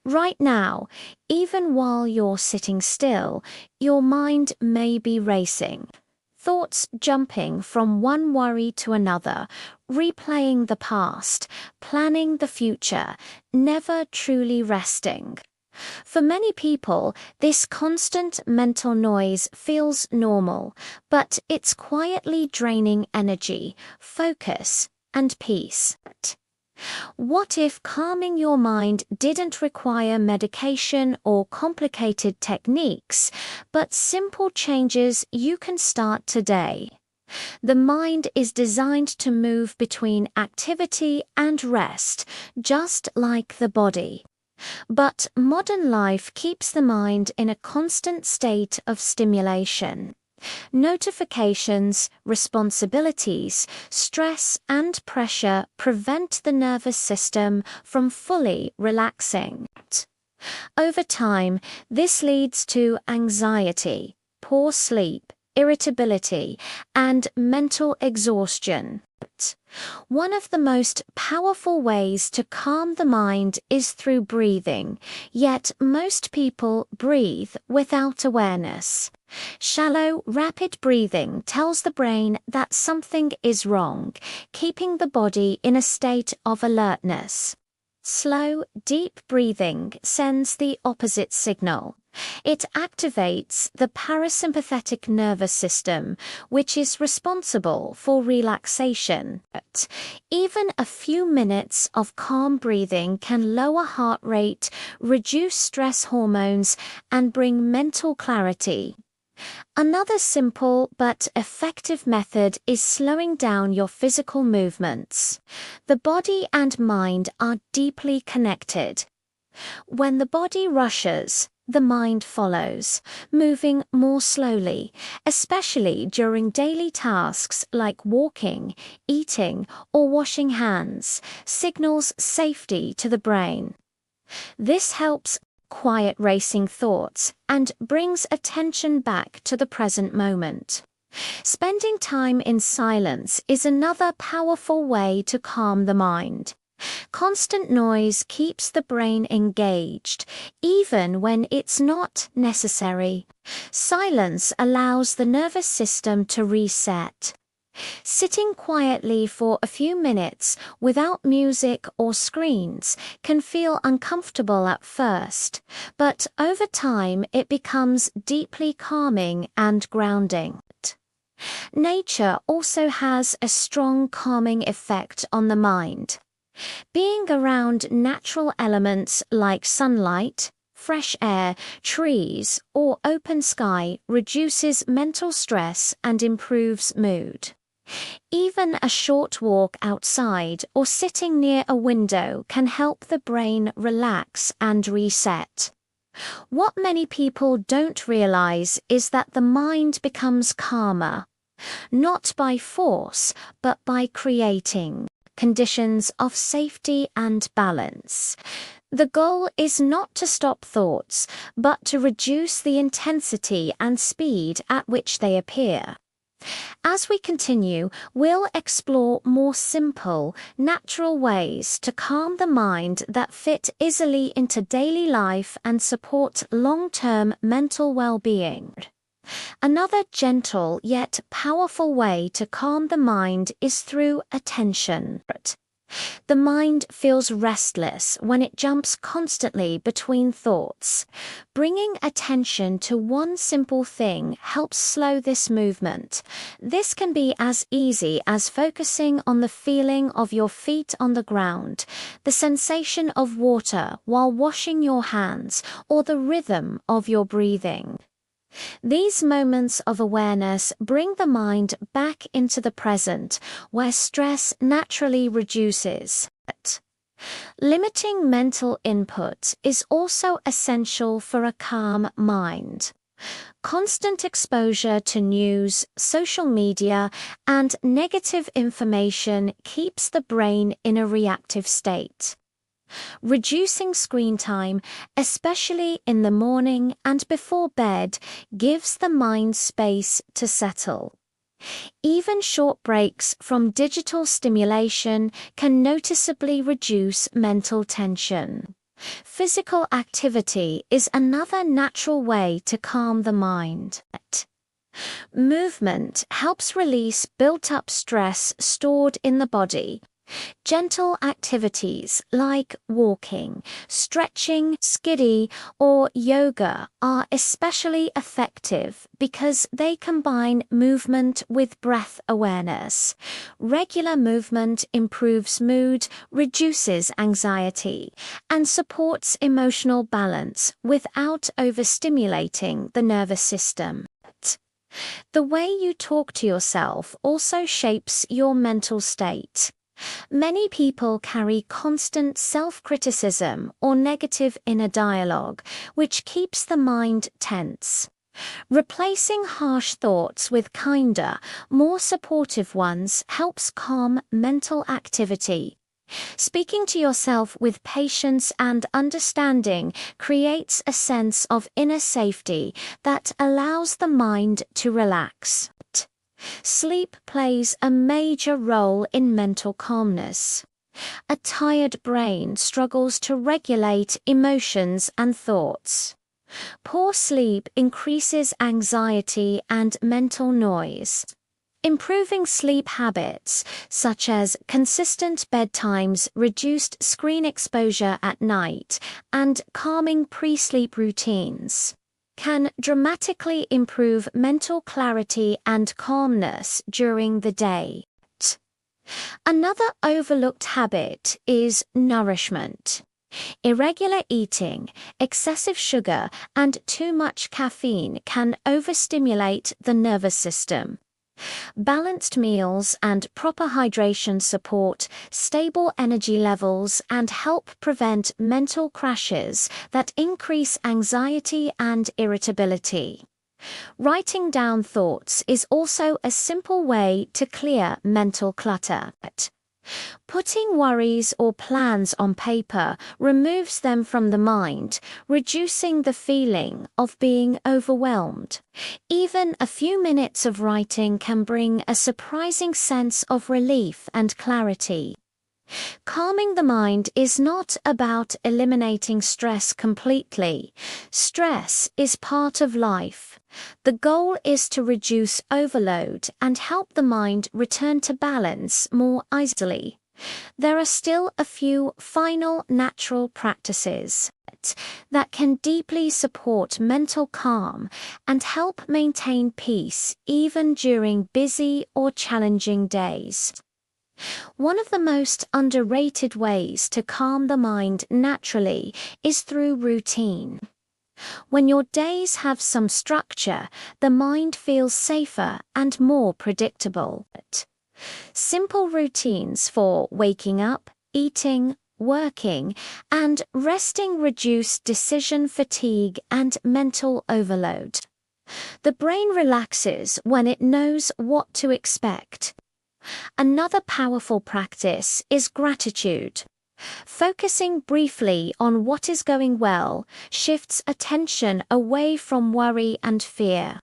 Right now, even while you're sitting still, your mind may be racing. Thoughts jumping from one worry to another, replaying the past, planning the future, never truly resting. For many people, this constant mental noise feels normal, but it's quietly draining energy, focus, and peace. What if calming your mind didn't require medication or complicated techniques, but simple changes you can start today? The mind is designed to move between activity and rest, just like the body. But modern life keeps the mind in a constant state of stimulation. Notifications, responsibilities, stress, and pressure prevent the nervous system from fully relaxing. Over time, this leads to anxiety, poor sleep, irritability, and mental exhaustion. One of the most powerful ways to calm the mind is through breathing, yet most people breathe without awareness. Shallow, rapid breathing tells the brain that something is wrong, keeping the body in a state of alertness. Slow, deep breathing sends the opposite signal. It activates the parasympathetic nervous system, which is responsible for relaxation. Even a few minutes of calm breathing can lower heart rate, reduce stress hormones, and bring mental clarity. Another simple but effective method is slowing down your physical movements. The body and mind are deeply connected. When the body rushes, the mind follows, moving more slowly, especially during daily tasks like walking, eating, or washing hands, signals safety to the brain. This helps quiet racing thoughts and brings attention back to the present moment. Spending time in silence is another powerful way to calm the mind. Constant noise keeps the brain engaged, even when it's not necessary. Silence allows the nervous system to reset. Sitting quietly for a few minutes without music or screens can feel uncomfortable at first, but over time it becomes deeply calming and grounding. Nature also has a strong calming effect on the mind. Being around natural elements like sunlight, fresh air, trees, or open sky reduces mental stress and improves mood. Even a short walk outside or sitting near a window can help the brain relax and reset. What many people don't realize is that the mind becomes calmer, not by force, but by creating conditions of safety and balance. The goal is not to stop thoughts, but to reduce the intensity and speed at which they appear. As we continue, we'll explore more simple, natural ways to calm the mind that fit easily into daily life and support long-term mental well-being. Another gentle yet powerful way to calm the mind is through attention. The mind feels restless when it jumps constantly between thoughts. Bringing attention to one simple thing helps slow this movement. This can be as easy as focusing on the feeling of your feet on the ground, the sensation of water while washing your hands, or the rhythm of your breathing. These moments of awareness bring the mind back into the present, where stress naturally reduces. Limiting mental input is also essential for a calm mind. Constant exposure to news, social media, and negative information keeps the brain in a reactive state. Reducing screen time, especially in the morning and before bed, gives the mind space to settle. Even short breaks from digital stimulation can noticeably reduce mental tension. Physical activity is another natural way to calm the mind. Movement helps release built-up stress stored in the body. Gentle activities like walking, stretching, skiddy, or yoga are especially effective because they combine movement with breath awareness. Regular movement improves mood, reduces anxiety, and supports emotional balance without overstimulating the nervous system. The way you talk to yourself also shapes your mental state. Many people carry constant self-criticism or negative inner dialogue, which keeps the mind tense. Replacing harsh thoughts with kinder, more supportive ones helps calm mental activity. Speaking to yourself with patience and understanding creates a sense of inner safety that allows the mind to relax. Sleep plays a major role in mental calmness. A tired brain struggles to regulate emotions and thoughts. Poor sleep increases anxiety and mental noise. Improving sleep habits, such as consistent bedtimes, reduced screen exposure at night, and calming pre-sleep routines, can dramatically improve mental clarity and calmness during the day. Another overlooked habit is nourishment. Irregular eating, excessive sugar, and too much caffeine can overstimulate the nervous system. Balanced meals and proper hydration support stable energy levels and help prevent mental crashes that increase anxiety and irritability. Writing down thoughts is also a simple way to clear mental clutter. Putting worries or plans on paper removes them from the mind, reducing the feeling of being overwhelmed. Even a few minutes of writing can bring a surprising sense of relief and clarity. Calming the mind is not about eliminating stress completely. Stress is part of life. The goal is to reduce overload and help the mind return to balance more easily. There are still a few final natural practices that can deeply support mental calm and help maintain peace even during busy or challenging days. One of the most underrated ways to calm the mind naturally is through routine. When your days have some structure, the mind feels safer and more predictable. Simple routines for waking up, eating, working, and resting reduce decision fatigue and mental overload. The brain relaxes when it knows what to expect. Another powerful practice is gratitude. Focusing briefly on what is going well shifts attention away from worry and fear.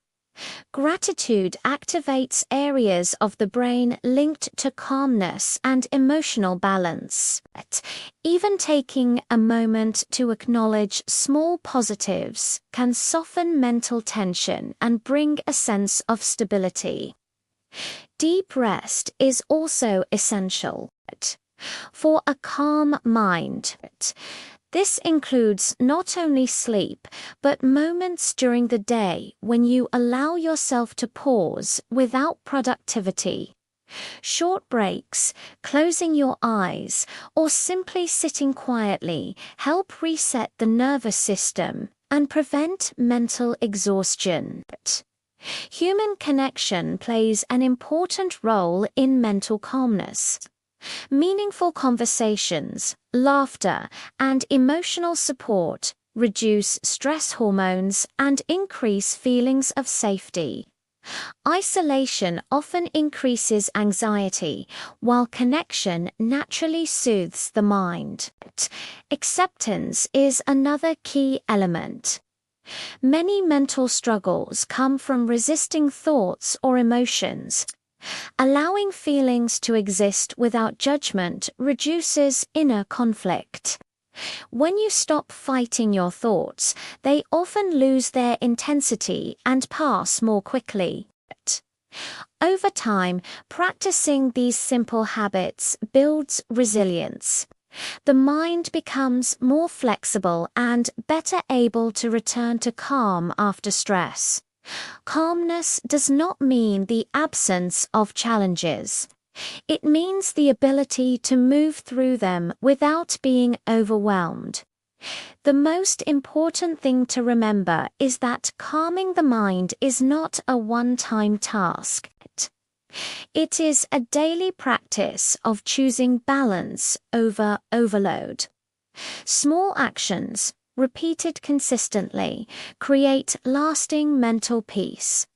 Gratitude activates areas of the brain linked to calmness and emotional balance. Even taking a moment to acknowledge small positives can soften mental tension and bring a sense of stability. Deep rest is also essential for a calm mind. This includes not only sleep, but moments during the day when you allow yourself to pause without productivity. Short breaks, closing your eyes, or simply sitting quietly help reset the nervous system and prevent mental exhaustion. Human connection plays an important role in mental calmness. Meaningful conversations, laughter, and emotional support reduce stress hormones and increase feelings of safety. Isolation often increases anxiety, while connection naturally soothes the mind. Acceptance is another key element. Many mental struggles come from resisting thoughts or emotions. Allowing feelings to exist without judgment reduces inner conflict. When you stop fighting your thoughts, they often lose their intensity and pass more quickly. Over time, practicing these simple habits builds resilience. The mind becomes more flexible and better able to return to calm after stress. Calmness does not mean the absence of challenges. It means the ability to move through them without being overwhelmed. The most important thing to remember is that calming the mind is not a one-time task. It is a daily practice of choosing balance over overload. Small actions, repeated consistently, create lasting mental peace.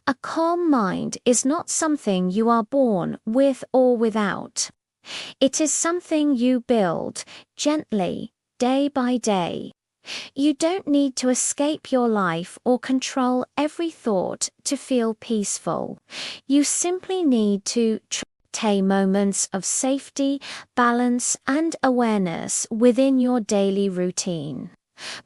A calm mind is not something you are born with or without. It is something you build gently, day by day. You don't need to escape your life or control every thought to feel peaceful. You simply need to take moments of safety, balance, and awareness within your daily routine.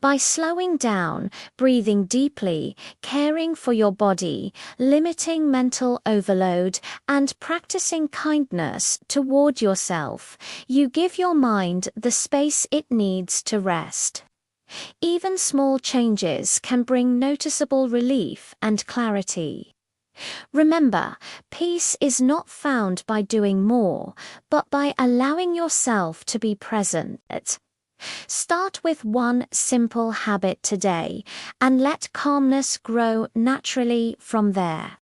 By slowing down, breathing deeply, caring for your body, limiting mental overload, and practicing kindness toward yourself, you give your mind the space it needs to rest. Even small changes can bring noticeable relief and clarity. Remember, peace is not found by doing more, but by allowing yourself to be present. Start with one simple habit today and let calmness grow naturally from there.